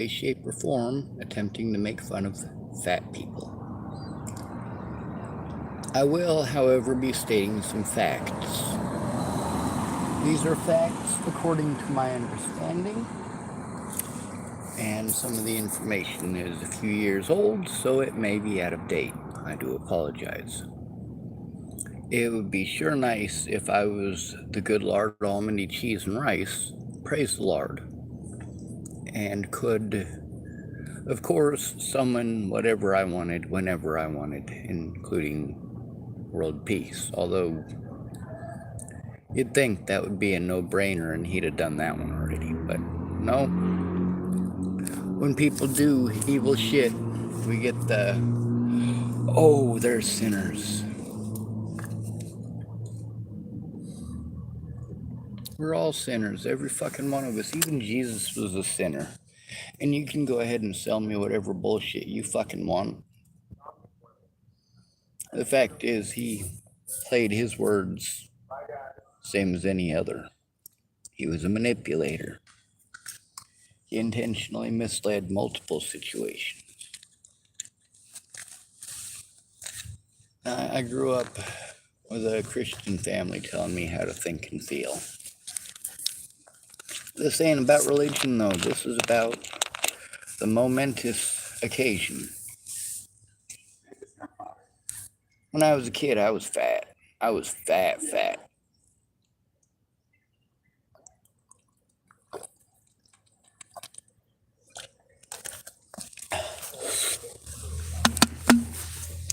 way, shape, or form attempting to make fun of fat people. I will, however, be stating some facts. These are facts according to my understanding, and some of the information is a few years old, so it may be out of date. I do apologize. It would be sure nice if I was the good Lord Almond cheese and rice, praise the Lord, and could, of course, summon whatever I wanted, whenever I wanted, including world peace. Although, you'd think that would be a no-brainer and he'd have done that one already, but no. When people do evil shit, we get the, oh, they're sinners. We're all sinners, every fucking one of us. Even Jesus was a sinner. And you can go ahead and sell me whatever bullshit you fucking want. The fact is, he played his words same as any other. He was a manipulator. He intentionally misled multiple situations. I grew up with a Christian family telling me how to think and feel. This ain't about religion, though. This is about the momentous occasion. When I was a kid, I was fat. I was fat.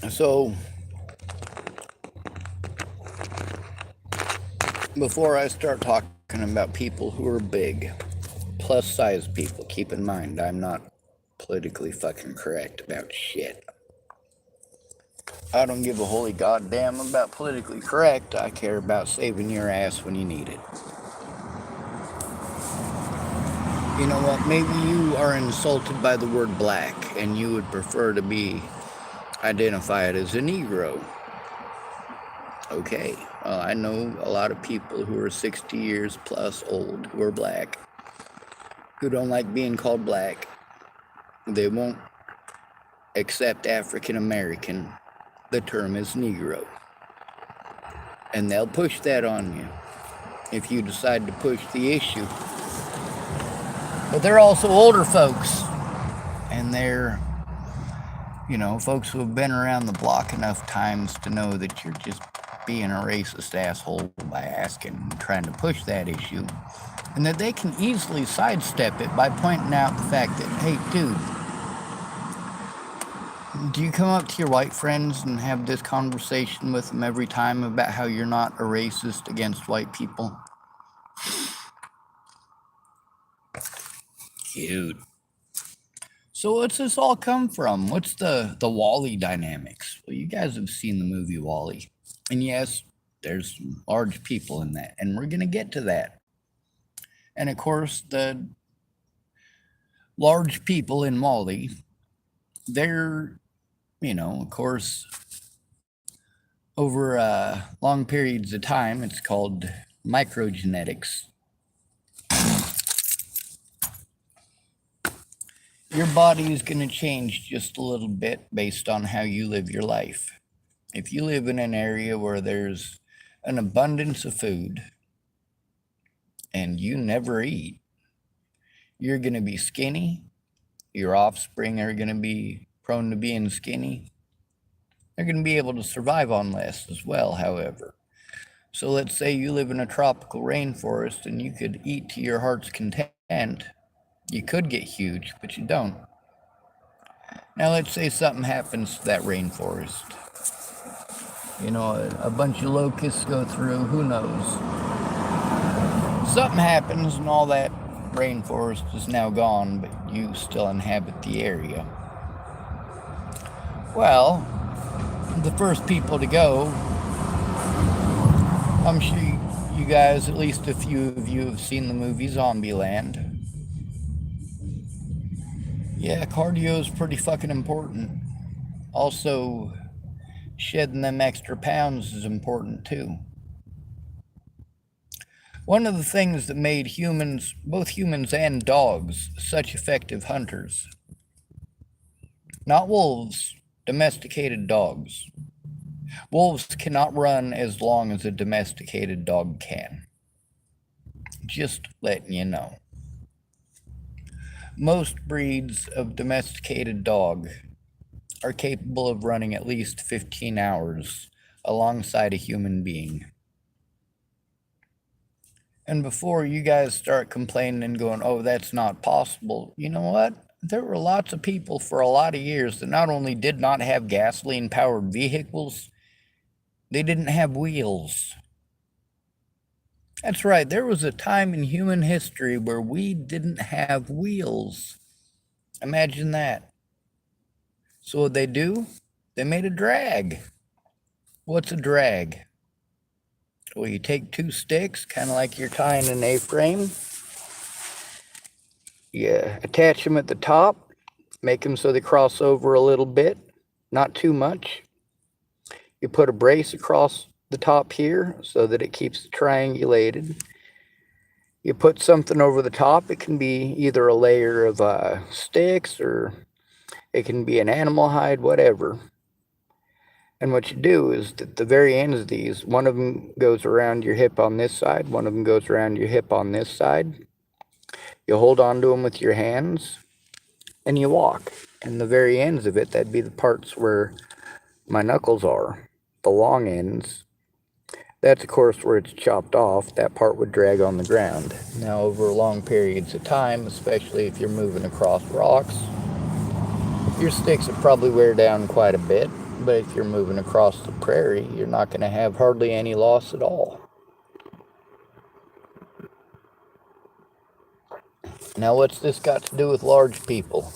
So, before I start talking about people who are big, plus size people, keep in mind, I'm not politically fucking correct about shit. I don't give a holy goddamn about politically correct. I care about saving your ass when you need it. You know what? Maybe you are insulted by the word black and you would prefer to be identified as a Negro. Okay. Well, I know a lot of people who are 60 years plus old who are black, who don't like being called black. They won't accept African American. The term is Negro. And they'll push that on you if you decide to push the issue. But they're also older folks. And they're, folks who have been around the block enough times to know that you're just being a racist asshole by asking and trying to push that issue. And that they can easily sidestep it by pointing out the fact that, hey, dude, do you come up to your white friends and have this conversation with them every time about how you're not a racist against white people? Cute. So what's this all come from? What's the Wally dynamics? Well, you guys have seen the movie Wally. And yes, there's large people in that. And we're going to get to that. And of course, the large people in Wally, they're, of course, over long periods of time, it's called microgenetics. Your body is going to change just a little bit based on how you live your life. If you live in an area where there's an abundance of food and you never eat, you're going to be skinny. Your offspring are going to be prone to being skinny. They're going to be able to survive on less as well, however. So let's say you live in a tropical rainforest and you could eat to your heart's content. You could get huge, but you don't. Now let's say something happens to that rainforest. A bunch of locusts go through, who knows? Something happens and all that rainforest is now gone, but you still inhabit the area. Well, the first people to go, I'm sure you guys, at least a few of you, have seen the movie Zombieland. Yeah, cardio is pretty fucking important. Also, shedding them extra pounds is important too. One of the things that made humans, both humans and dogs, such effective hunters, not wolves, domesticated dogs. Wolves cannot run as long as a domesticated dog can. Just letting you know. Most breeds of domesticated dog are capable of running at least 15 hours alongside a human being. And before you guys start complaining and going, oh, that's not possible, you know what? There were lots of people for a lot of years that not only did not have gasoline-powered vehicles, they didn't have wheels. That's right, there was a time in human history where we didn't have wheels. Imagine that. So what they do? They made a drag. What's a drag? Well, you take two sticks, kind of like you're tying an A-frame. You attach them at the top, make them so they cross over a little bit, not too much. You put a brace across the top here so that it keeps it triangulated. You put something over the top. It can be either a layer of sticks or it can be an animal hide, whatever. And what you do is at the very ends of these, one of them goes around your hip on this side, one of them goes around your hip on this side. You hold on to them with your hands and you walk. And the very ends of it, that'd be the parts where my knuckles are, the long ends. That's, of course, where it's chopped off. That part would drag on the ground. Now, over long periods of time, especially if you're moving across rocks, your sticks will probably wear down quite a bit. But if you're moving across the prairie, you're not going to have hardly any loss at all. Now, what's this got to do with large people?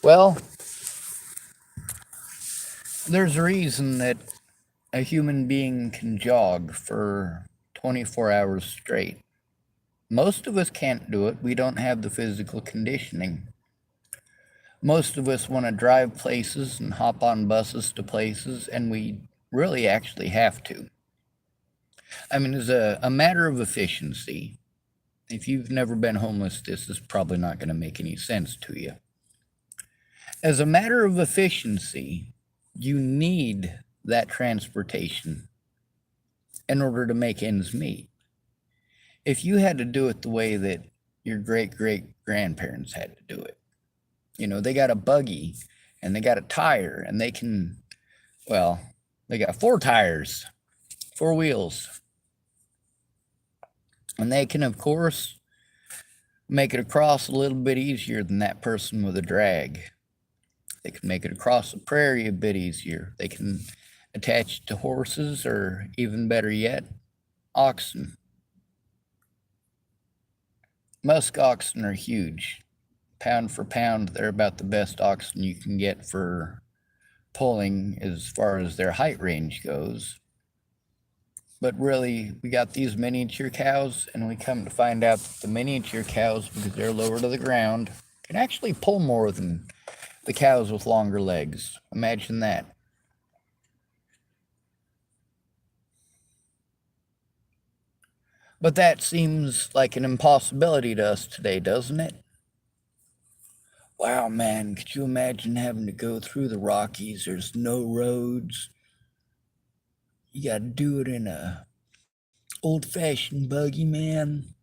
Well, there's a reason that a human being can jog for 24 hours straight. Most of us can't do it. We don't have the physical conditioning. Most of us want to drive places and hop on buses to places, and we really actually have to. I mean, as a matter of efficiency, if you've never been homeless, this is probably not going to make any sense to you. As a matter of efficiency, you need that transportation in order to make ends meet. If you had to do it the way that your great-great-grandparents had to do it, you know, they got a buggy and they got a tire and they can, well, they got 4 tires, 4 wheels. And they can, of course, make it across a little bit easier than that person with a drag. They can make it across the prairie a bit easier. They can attach it to horses or, even better yet, oxen. Musk oxen are huge. Pound for pound, they're about the best oxen you can get for pulling as far as their height range goes. But really, we got these miniature cows, and we come to find out that the miniature cows, because they're lower to the ground, can actually pull more than the cows with longer legs. Imagine that. But that seems like an impossibility to us today, doesn't it? Wow, man, could you imagine having to go through the Rockies? There's no roads. You got to do it in a old-fashioned buggy, man.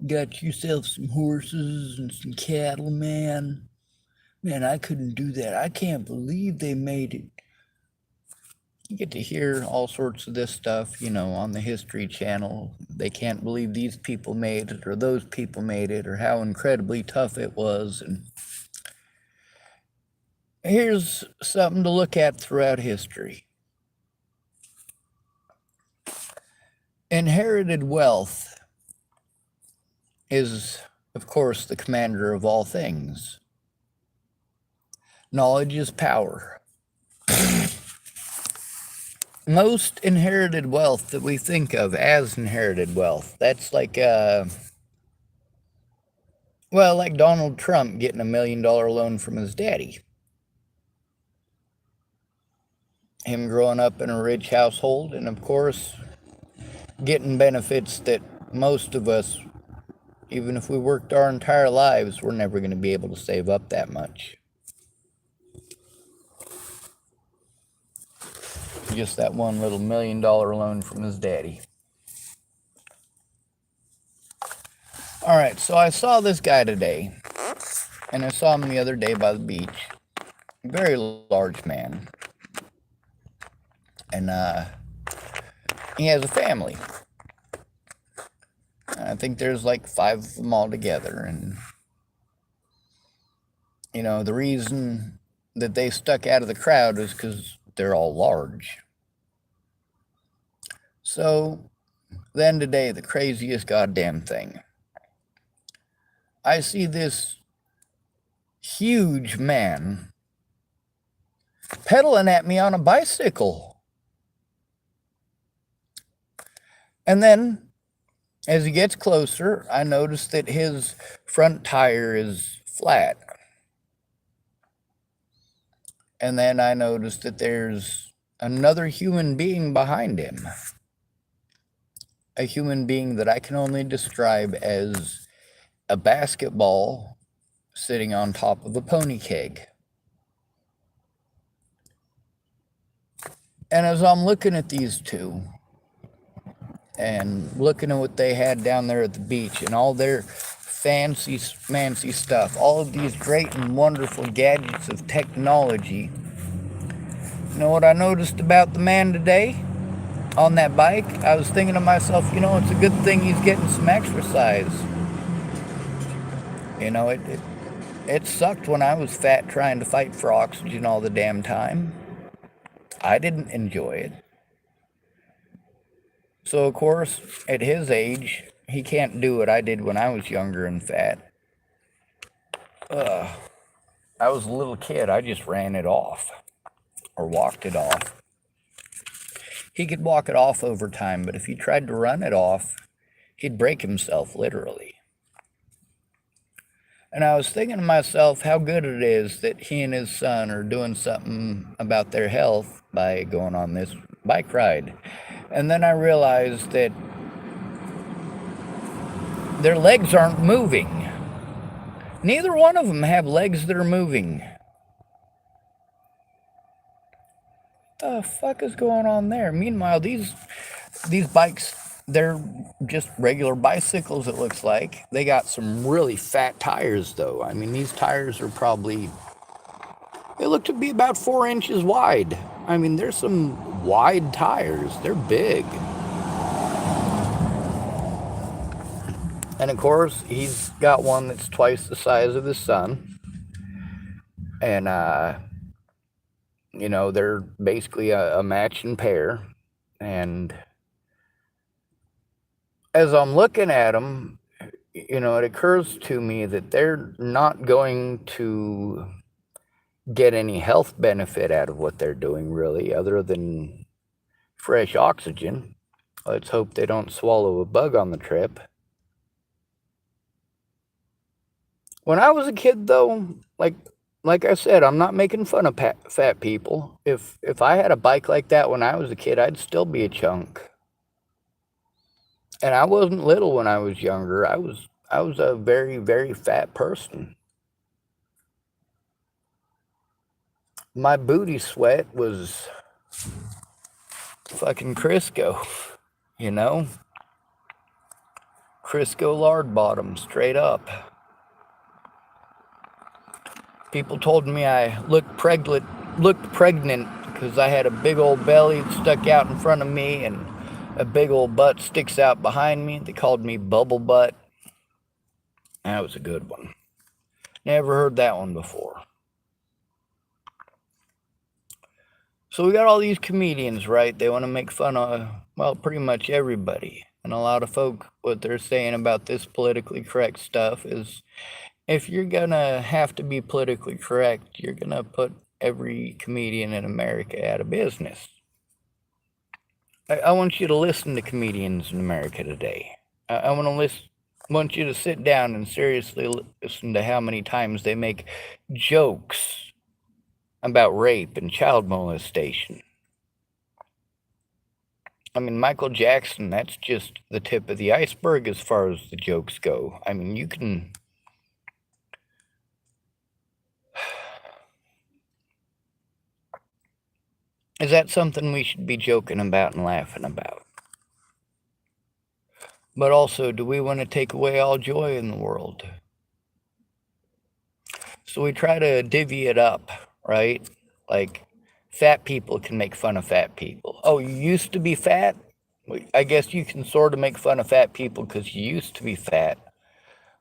Got yourself some horses and some cattle, man. Man, I couldn't do that. I can't believe they made it. You get to hear all sorts of this stuff, you know, on the History Channel. They can't believe these people made it, or those people made it, or how incredibly tough it was. And here's something to look at throughout history. Inherited wealth is, of course, the commander of all things. Knowledge is power. Most inherited wealth that we think of as inherited wealth, that's like, like Donald Trump getting $1 million loan from his daddy. Him growing up in a rich household, and of course, getting benefits that most of us, even if we worked our entire lives, we're never going to be able to save up that much. Just that one little $1 million loan from his daddy. All right, so I saw this guy today, and I saw him the other day by the beach. Very large man. And he has a family. I think there's like 5 of them all together. And, you know, the reason that they stuck out of the crowd is because they're all large. So then today, the craziest goddamn thing. I see this huge man pedaling at me on a bicycle. And then, as he gets closer, I notice that his front tire is flat. And then I notice that there's another human being behind him. A human being that I can only describe as a basketball sitting on top of a pony keg. And as I'm looking at these two, and looking at what they had down there at the beach, and all their fancy stuff, all of these great and wonderful gadgets of technology, you know what I noticed about the man today on that bike? I was thinking to myself, you know, it's a good thing he's getting some exercise. You know, it sucked when I was fat trying to fight for oxygen all the damn time. I didn't enjoy it. So, of course, at his age, he can't do what I did when I was younger and fat. I was a little kid. I just ran it off or walked it off. He could walk it off over time, but if he tried to run it off, he'd break himself, literally. And I was thinking to myself how good it is that he and his son are doing something about their health by going on this bike ride. And then I realized that their legs aren't moving. Neither one of them have legs that are moving. What the fuck is going on there? Meanwhile, these bikes, they're just regular bicycles, it looks like. They got some really fat tires, though. I mean, these tires are probably, they look to be about 4 inches wide. I mean, there's some wide tires. They're big. And of course, he's got one that's twice the size of his son. And, you know, they're basically a matching pair. And as I'm looking at them, you know, it occurs to me that they're not going to get any health benefit out of what they're doing, really, other than fresh oxygen. Let's hope they don't swallow a bug on the trip. When I was a kid, though, like I said, I'm not making fun of fat people. If I had a bike like that when I was a kid, I'd still be a chunk. And I wasn't little when I was younger. I was a very, very fat person. My booty sweat was fucking Crisco, you know? Crisco lard bottom, straight up. People told me I looked pregnant because I had a big old belly that stuck out in front of me and a big old butt sticks out behind me. They called me bubble butt. That was a good one. Never heard that one before. So we got all these comedians, right? They want to make fun of, well, pretty much everybody. And a lot of folk, what they're saying about this politically correct stuff is, if you're gonna have to be politically correct, you're gonna put every comedian in America out of business. I want you to listen to comedians in America today. I want you to sit down and seriously listen to how many times they make jokes about rape and child molestation. I mean, Michael Jackson, that's just the tip of the iceberg as far as the jokes go. I mean, you can... Is that something we should be joking about and laughing about? But also, do we want to take away all joy in the world? So we try to divvy it up, right? Like, fat people can make fun of fat people. Oh, you used to be fat? I guess you can sort of make fun of fat people because you used to be fat.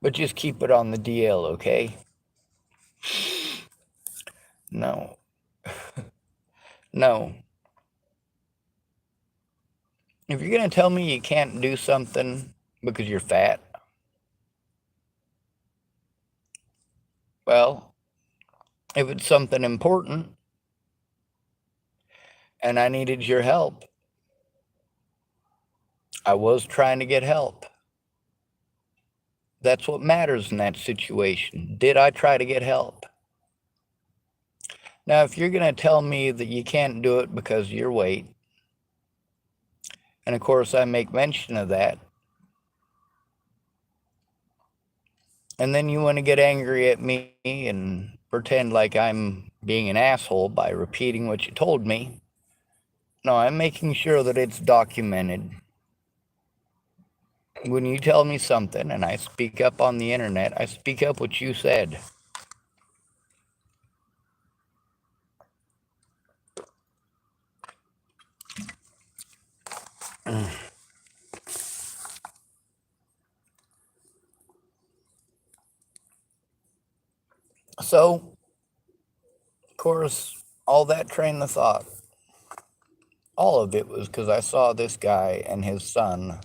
But just keep it on the DL, okay? No. No. If you're going to tell me you can't do something because you're fat, well, if it's something important and I needed your help, I was trying to get help. That's what matters in that situation. Did I try to get help? Now, if you're going to tell me that you can't do it because of your weight, and of course I make mention of that, and then you want to get angry at me and pretend like I'm being an asshole by repeating what you told me, no, I'm making sure that it's documented. When you tell me something and I speak up on the internet, I speak up what you said. So, of course, all that train of thought, all of it was because I saw this guy and his son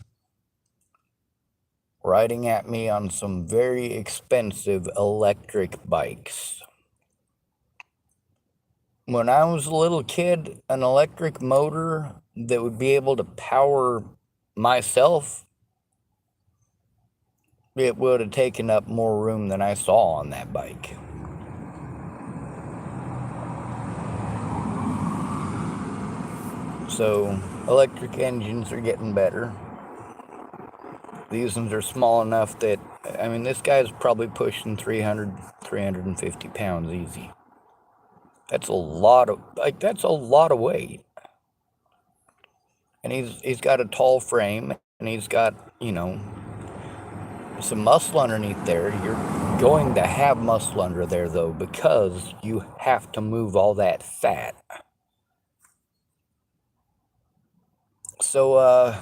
riding at me on some very expensive electric bikes. When I was a little kid, an electric motor that would be able to power myself, it would have taken up more room than I saw on that bike. So, electric engines are getting better. These ones are small enough that, I mean, this guy's probably pushing 300, 350 pounds easy. That's a lot of, that's a lot of weight. And he's got a tall frame, and he's got, you know, some muscle underneath there. You're going to have muscle under there, though, because you have to move all that fat. So,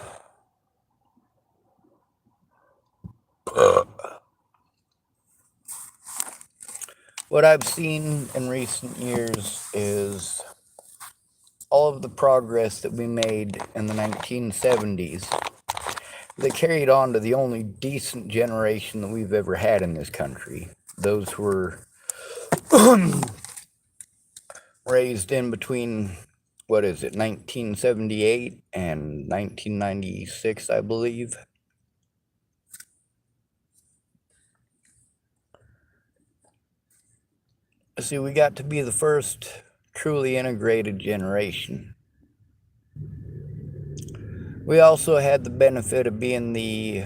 what I've seen in recent years is all of the progress that we made in the 1970s that carried on to the only decent generation that we've ever had in this country. Those who were raised in between, 1978 and 1996, I believe. See, we got to be the first truly integrated generation. We also had the benefit of being the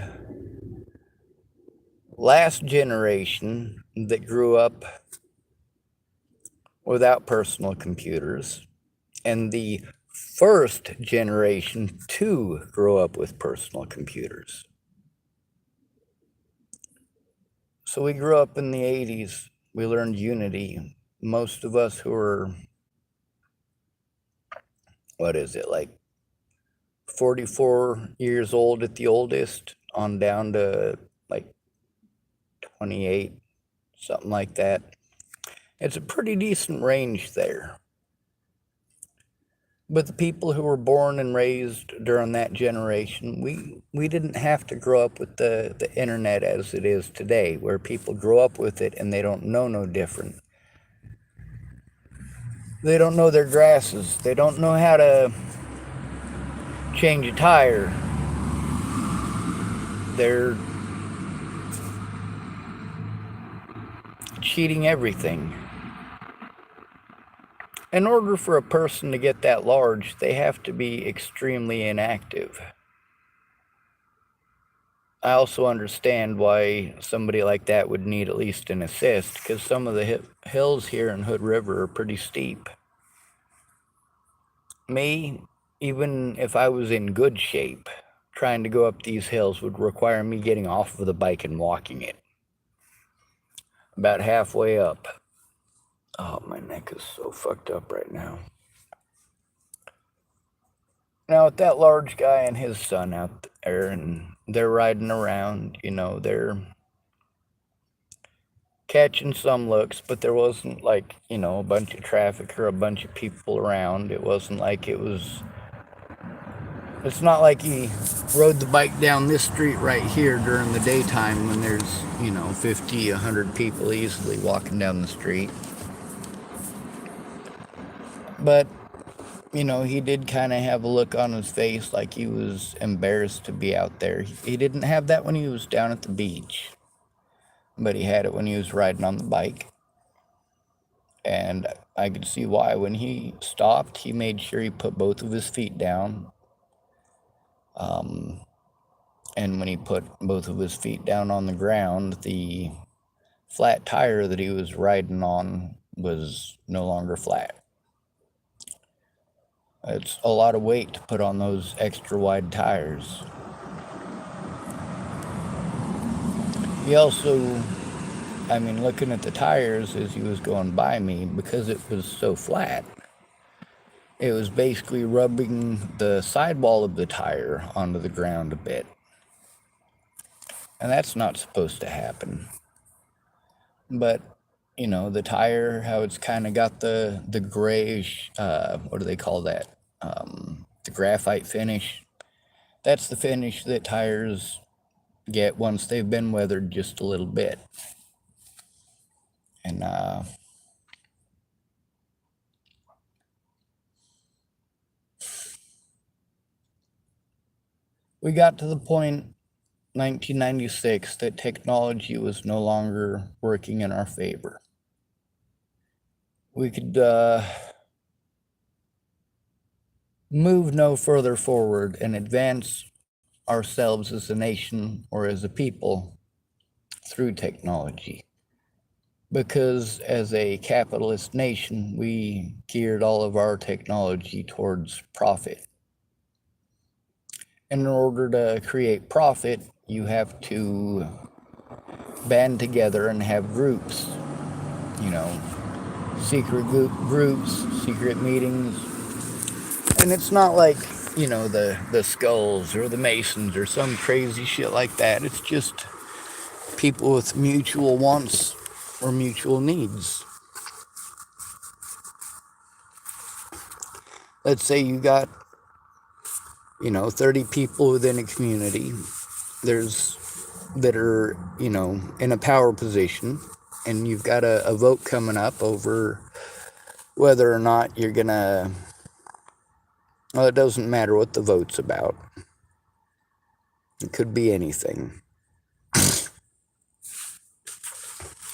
last generation that grew up without personal computers, and the first generation to grow up with personal computers. So we grew up in the 80s. We learned Unity. Most of us who are, 44 years old at the oldest, on down to 28, something like that. It's a pretty decent range there. But the people who were born and raised during that generation, we didn't have to grow up with the internet as it is today, where people grow up with it and they don't know no different. They don't know their grasses. They don't know how to change a tire. They're cheating everything. In order for a person to get that large, they have to be extremely inactive. I also understand why somebody like that would need at least an assist, because some of the hills here in Hood River are pretty steep. Me, even if I was in good shape, trying to go up these hills would require me getting off of the bike and walking it. About halfway up. Oh, my neck is so fucked up right now. Now, with that large guy and his son out there, and they're riding around, they're catching some looks, but there wasn't like, a bunch of traffic or a bunch of people around. It wasn't like it's not like he rode the bike down this street right here during the daytime when there's, 50, 100 people easily walking down the street. But, he did kind of have a look on his face like he was embarrassed to be out there. He didn't have that when he was down at the beach, but he had it when he was riding on the bike. And I could see why. When he stopped, he made sure he put both of his feet down. And when he put both of his feet down on the ground, the flat tire that he was riding on was no longer flat. It's a lot of weight to put on those extra wide tires. He also, looking at the tires as he was going by me, because it was so flat, it was basically rubbing the sidewall of the tire onto the ground a bit. And that's not supposed to happen. But, the tire, how it's kind of got the grayish, what do they call that? The graphite finish. That's the finish that tires get once they've been weathered just a little bit. And, we got to the point 1996 that technology was no longer working in our favor. We could move no further forward and advance ourselves as a nation or as a people through technology. Because as a capitalist nation, we geared all of our technology towards profit. And in order to create profit, you have to band together and have groups, secret groups, secret meetings. And it's not like, the Skulls or the Masons or some crazy shit like that. It's just people with mutual wants or mutual needs. Let's say you got 30 people within a community that are, in a power position, and you've got a vote coming up over whether or not you're gonna, well, it doesn't matter what the vote's about. It could be anything.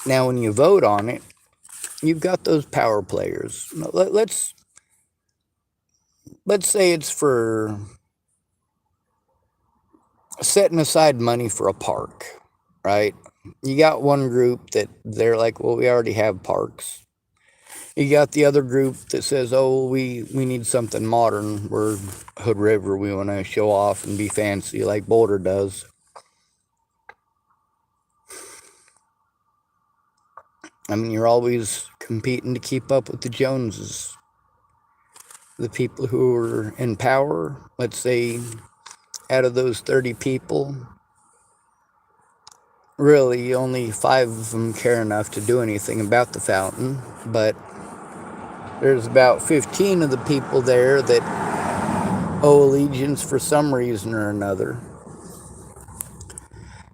Now, when you vote on it, you've got those power players. Let's say it's for setting aside money for a park, right? You got one group that they're like, well, we already have parks. You got the other group that says, oh, we need something modern. We're Hood River. We want to show off and be fancy like Boulder does. You're always competing to keep up with the Joneses. The people who are in power, let's say, out of those 30 people, really only 5 of them care enough to do anything about the fountain, but there's about 15 of the people there that owe allegiance for some reason or another.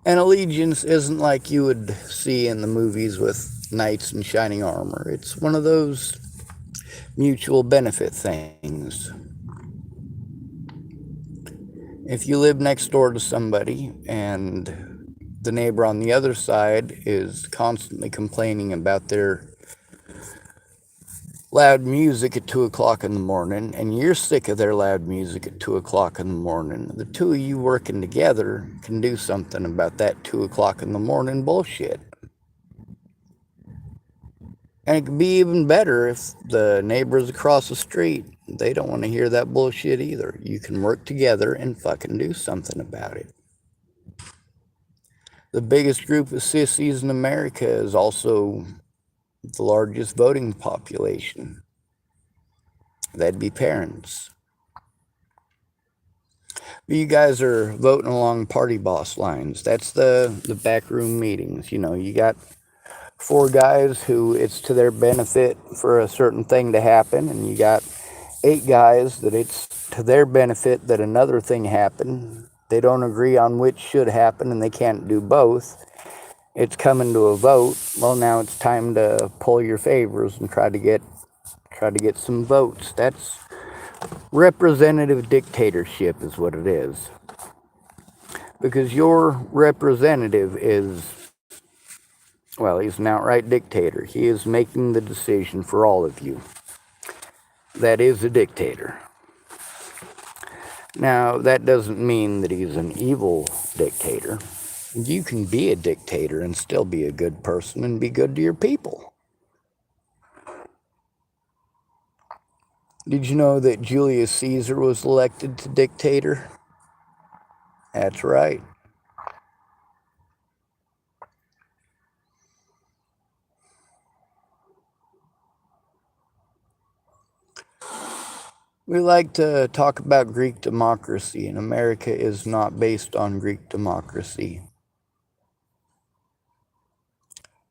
And allegiance isn't like you would see in the movies with knights in shining armor. It's one of those mutual benefit things. If you live next door to somebody and the neighbor on the other side is constantly complaining about their loud music at 2 o'clock in the morning, and you're sick of their loud music at 2 o'clock in the morning, the two of you working together can do something about that 2 o'clock in the morning bullshit. And it could be even better if the neighbors across the street, they don't want to hear that bullshit either. You can work together and fucking do something about it. The biggest group of sissies in America is also the largest voting population. That'd be parents. But you guys are voting along party boss lines. That's the backroom meetings. You know, you got 4 guys who it's to their benefit for a certain thing to happen, and you got 8 guys that it's to their benefit that another thing happen. They don't agree on which should happen, and they can't do both. It's coming to a vote. Well, now it's time to pull your favors and try to get some votes. That's representative dictatorship is what it is. Because your representative is, well, he's an outright dictator. He is making the decision for all of you. That is a dictator. Now, that doesn't mean that he's an evil dictator. You can be a dictator and still be a good person and be good to your people. Did you know that Julius Caesar was elected to dictator? That's right. We like to talk about Greek democracy, and America is not based on Greek democracy.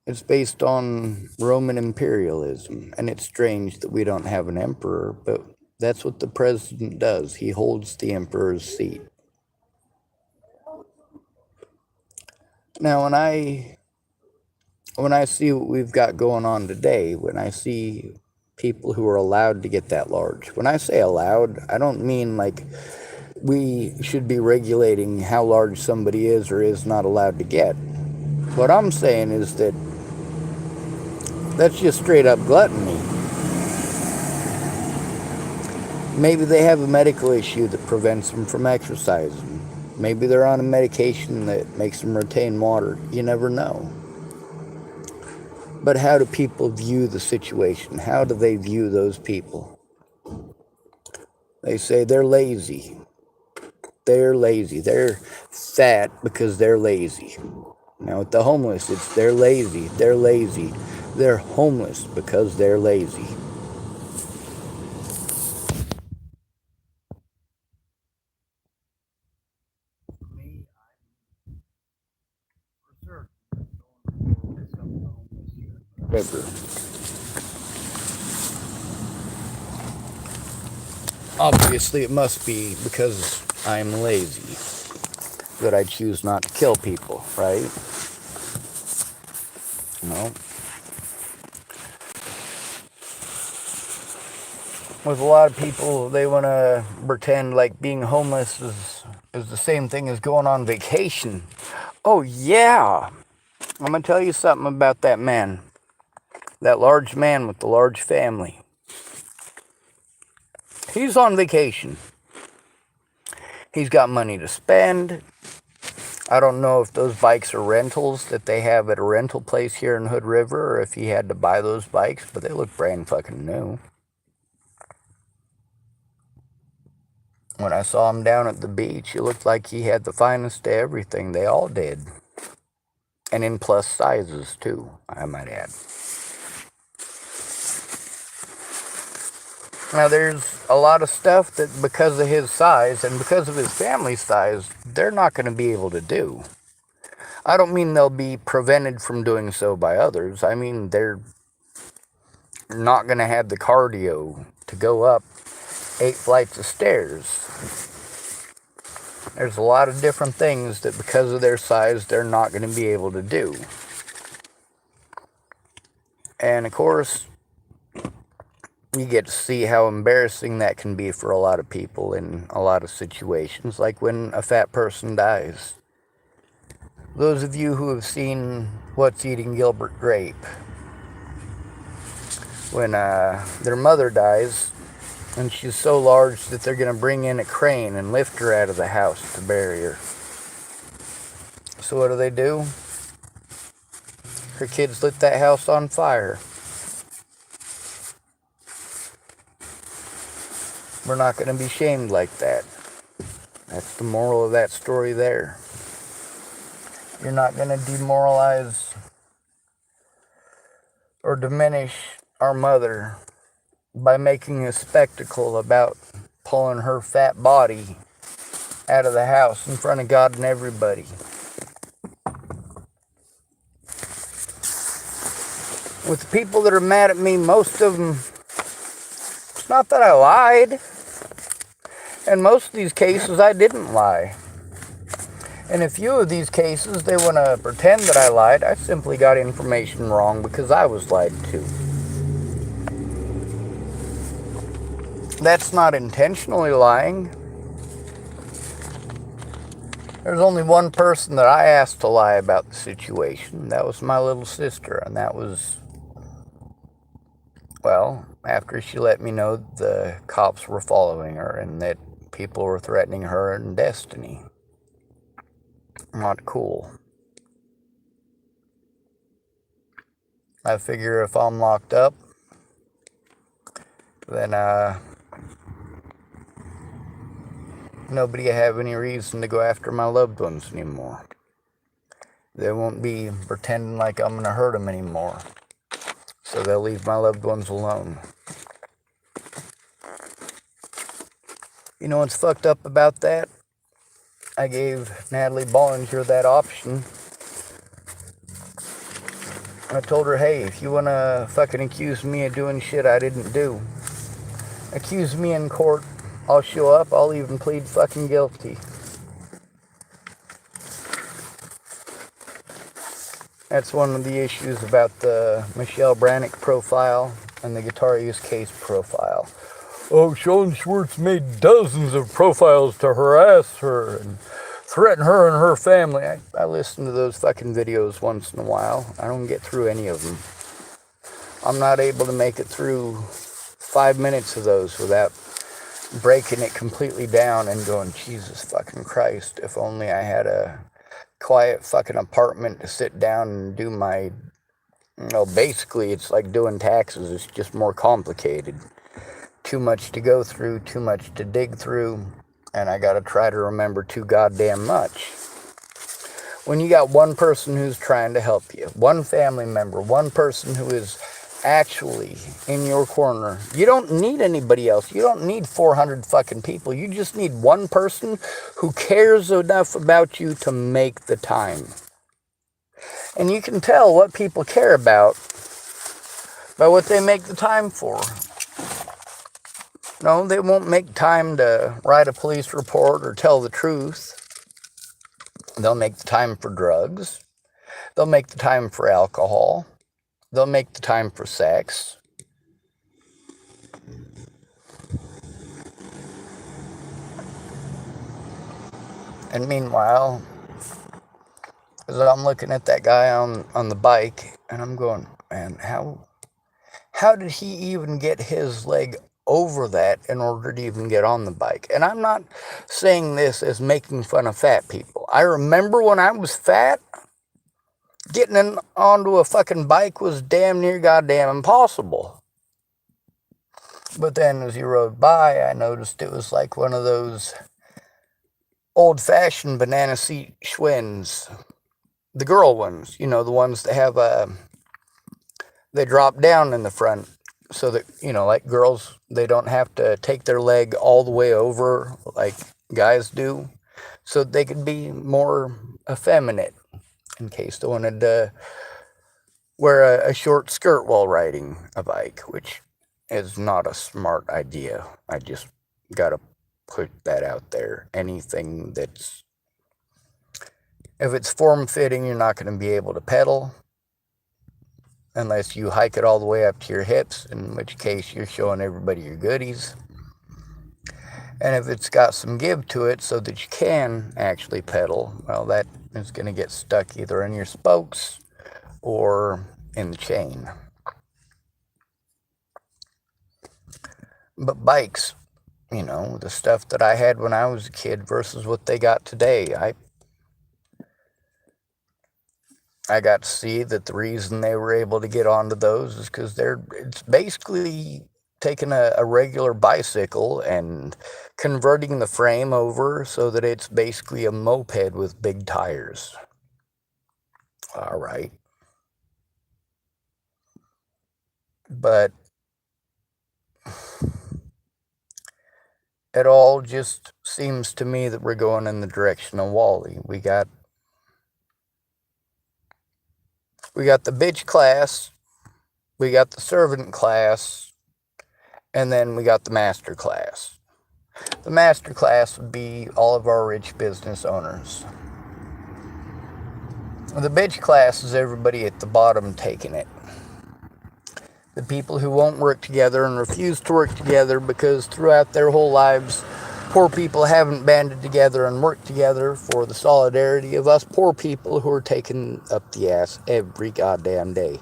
It's based on Roman imperialism, and it's strange that we don't have an emperor, but that's what the president does. He holds the emperor's seat. Now, when I see what we've got going on today, when I see people who are allowed to get that large, when I say allowed, I don't mean like we should be regulating how large somebody is or is not allowed to get. What I'm saying is that that's just straight up gluttony. Maybe they have a medical issue that prevents them from exercising. Maybe they're on a medication that makes them retain water. You never know. But how do people view the situation? How do they view those people? They say they're lazy. They're lazy. They're fat because they're lazy. Now with the homeless, it's they're lazy. They're lazy. They're homeless because they're lazy. River. Obviously, it must be because I'm lazy that I choose not to kill people, right? No. With a lot of people, they want to pretend like being homeless is the same thing as going on vacation. Oh, yeah. I'm going to tell you something about that man. That large man with the large family. He's on vacation. He's got money to spend. I don't know if those bikes are rentals that they have at a rental place here in Hood River or if he had to buy those bikes, but they look brand fucking new. When I saw him down at the beach, it looked like he had the finest of everything. They all did. And in plus sizes, too, I might add. Now, there's a lot of stuff that because of his size and because of his family's size, they're not going to be able to do. I don't mean they'll be prevented from doing so by others. I mean they're not going to have the cardio to go up 8 flights of stairs. There's a lot of different things that because of their size, they're not going to be able to do. And of course, you get to see how embarrassing that can be for a lot of people in a lot of situations, like when a fat person dies. Those of you who have seen What's Eating Gilbert Grape, when their mother dies, and she's so large that they're going to bring in a crane and lift her out of the house to bury her. So what do? Her kids lit that house on fire. We're not going to be shamed like that. That's the moral of that story there. You're not going to demoralize or diminish our mother by making a spectacle about pulling her fat body out of the house in front of God and everybody. With the people that are mad at me, most of them, it's not that I lied. In most of these cases, I didn't lie. In a few of these cases, they want to pretend that I lied. I simply got information wrong because I was lied to. That's not intentionally lying. There's only one person that I asked to lie about the situation. That was my little sister, and that was, well, after she let me know the cops were following her and that people were threatening her and destiny. Not cool. I figure if I'm locked up, then nobody will have any reason to go after my loved ones anymore. They won't be pretending like I'm going to hurt them anymore. So they'll leave my loved ones alone. You know what's fucked up about that? I gave Natalie Bollinger that option. I told her, hey, if you want to fucking accuse me of doing shit I didn't do, accuse me in court, I'll show up, I'll even plead fucking guilty. That's one of the issues about the Michelle Brannick profile and the Guitar Use Case profile. Oh, Sean Schwartz made dozens of profiles to harass her and threaten her and her family. I listen to those fucking videos once in a while. I don't get through any of them. I'm not able to make it through 5 minutes of those without breaking it completely down and going, Jesus fucking Christ, if only I had a quiet fucking apartment to sit down and do my, basically it's like doing taxes. It's just more complicated. Too much to go through, too much to dig through, and I gotta try to remember too goddamn much. When you got one person who's trying to help you, one family member, one person who is actually in your corner, you don't need anybody else. You don't need 400 fucking people. You just need one person who cares enough about you to make the time. And you can tell what people care about by what they make the time for. No, they won't make time to write a police report or tell the truth. They'll make the time for drugs. They'll make the time for alcohol. They'll make the time for sex. And meanwhile, as I'm looking at that guy on the bike, and I'm going, man, how did he even get his leg over that in order to even get on the bike? And I'm not saying this as making fun of fat people. I remember when I was fat, getting onto a fucking bike was damn near goddamn impossible. But then as you rode by, I noticed it was like one of those old-fashioned banana seat Schwinn's. The girl ones, the ones that have they drop down in the front so that, like girls, they don't have to take their leg all the way over like guys do. So they could be more effeminate in case they wanted to wear a short skirt while riding a bike, which is not a smart idea. I just got to put that out there. Anything that's, if it's form-fitting, you're not going to be able to pedal unless you hike it all the way up to your hips, in which case you're showing everybody your goodies. And if it's got some give to it so that you can actually pedal, well, that is going to get stuck either in your spokes or in the chain. But bikes, the stuff that I had when I was a kid versus what they got today, I got to see that the reason they were able to get onto those is because it's basically taking a regular bicycle and converting the frame over so that it's basically a moped with big tires. All right. But it all just seems to me that we're going in the direction of Wally. We got the bitch class, we got the servant class, and then we got the master class. The master class would be all of our rich business owners. The bitch class is everybody at the bottom taking it. The people who won't work together and refuse to work together because throughout their whole lives, poor people haven't banded together and worked together for the solidarity of us poor people who are taken up the ass every goddamn day.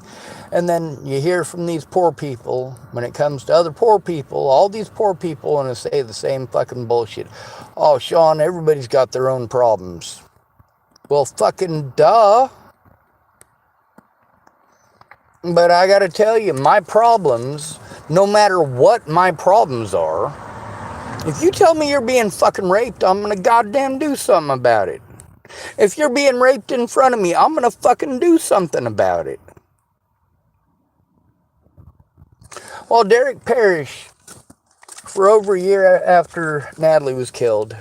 And then you hear from these poor people, when it comes to other poor people, all these poor people want to say the same fucking bullshit. Oh, Sean, everybody's got their own problems. Well, fucking duh. But I gotta tell you, my problems, no matter what my problems are, if you tell me you're being fucking raped, I'm gonna goddamn do something about it. If you're being raped in front of me, I'm gonna fucking do something about it. Well, Derek perished for over a year after Natalie was killed.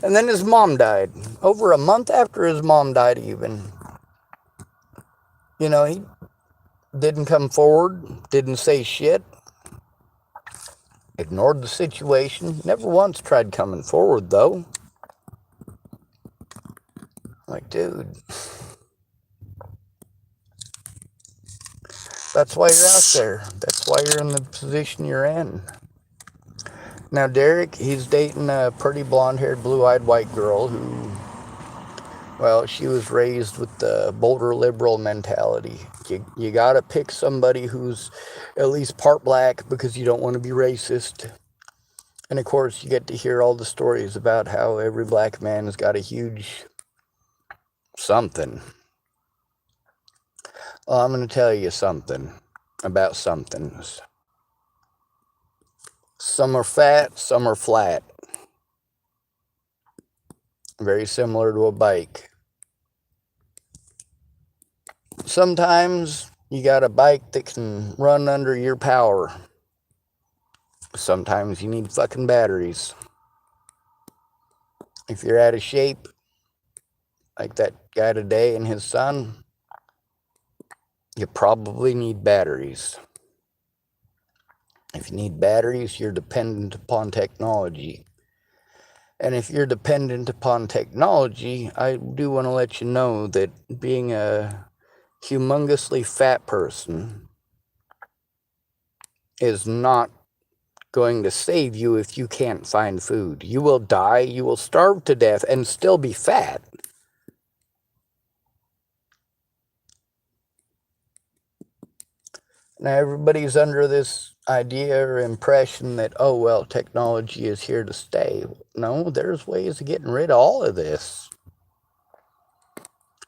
And then his mom died. Over a month after his mom died even. He didn't come forward, didn't say shit, ignored the situation, never once tried coming forward though. Like, dude, that's why you're out there. That's why you're in the position you're in. Now, Derek, he's dating a pretty blonde-haired, blue-eyed white girl who, well, she was raised with the Boulder liberal mentality. You gotta pick somebody who's at least part black because you don't want to be racist. And of course, you get to hear all the stories about how every black man has got a huge something. Well, I'm going to tell you something about somethings. Some are fat, some are flat. Very similar to a bike. Sometimes you got a bike that can run under your power. Sometimes you need fucking batteries. If you're out of shape, like that guy today and his son, you probably need batteries. If you need batteries, you're dependent upon technology. And if you're dependent upon technology, I do want to let you know that being a humongously fat person is not going to save you if you can't find food. You will die, you will starve to death, and still be fat. Now, everybody's under this idea or impression that, oh, well, technology is here to stay. No, there's ways of getting rid of all of this.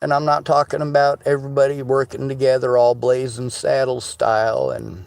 And I'm not talking about everybody working together all blazing saddle style and